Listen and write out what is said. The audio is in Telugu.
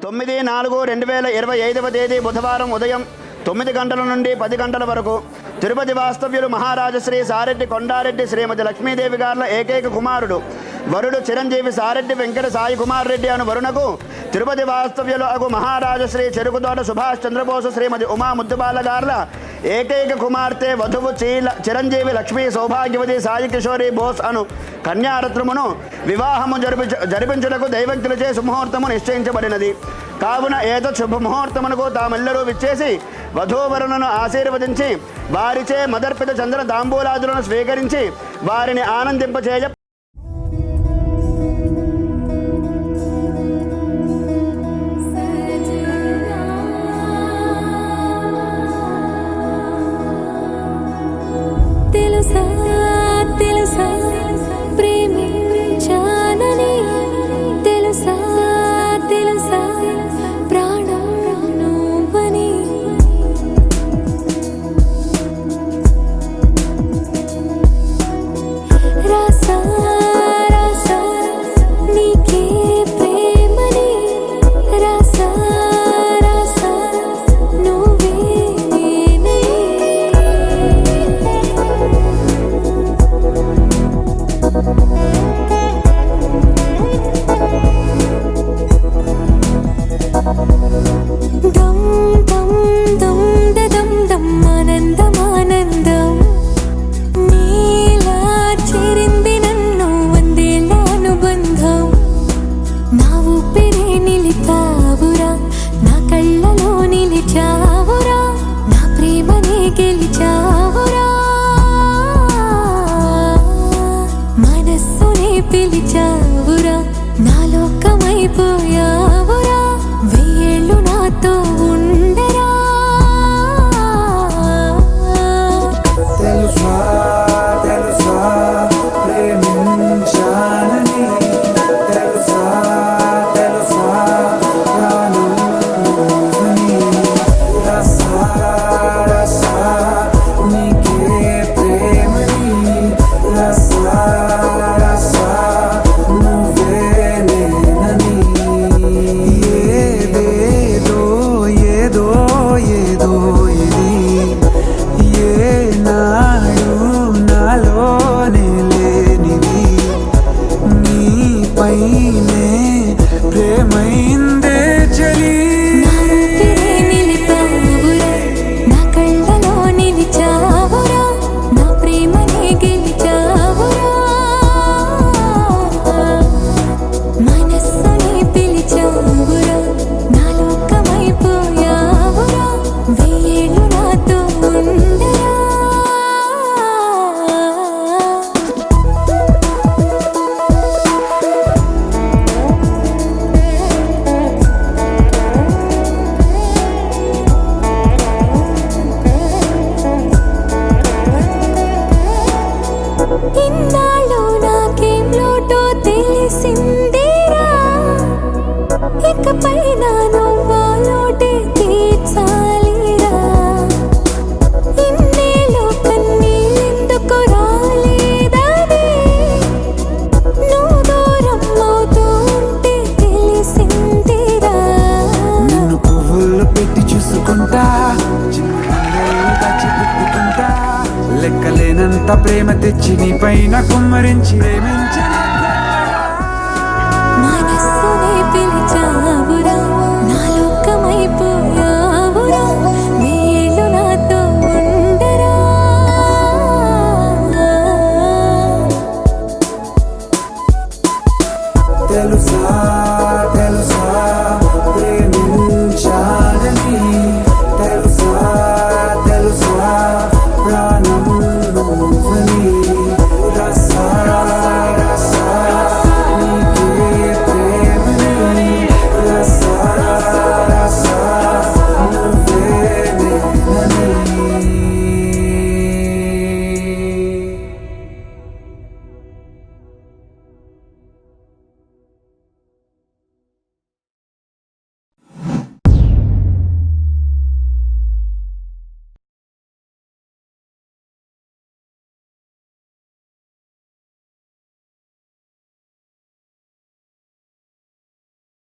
9/4/2025 తేదీ బుధవారం ఉదయం 9 గంటల నుండి 10 గంటల వరకు తిరుపతి వాస్తవ్యులు మహారాజశ్రీ సారెడ్డి కొండారెడ్డి శ్రీమతి లక్ష్మీదేవి గార్ల ఏకైక కుమారుడు వరుడు చిరంజీవి సారెడ్డి వెంకట సాయి కుమార్ రెడ్డి అను వరుణకు తిరుపతి వాస్తవ్యులు అగు మహారాజశ్రీ చెరుకుతోట సుభాష్ చంద్రబోసు శ్రీమతి ఉమా ముద్దుబాల గార్ల ఏకైక కుమార్తె వధువు చిరంజీవి లక్ష్మీ సౌభాగ్యవతి సాయి కిషోరి బోస్ అను కన్యారత్నమును వివాహము జరిపించుటకు దైవజ్ఞులచే సుముహూర్తము నిశ్చయించబడినది. కావున ఏతత్ శుభముహూర్తమునకు తామెల్లరూ విచ్చేసి వధూవరులను ఆశీర్వదించి వారిచే మదర్పిత చంద్ర తాంబూలాదులను స్వీకరించి వారిని ఆనందింపచేయ లెక్కలేనంత ప్రేమ తెచ్చి నీ పైన కుమ్మరించి ప్రేమించని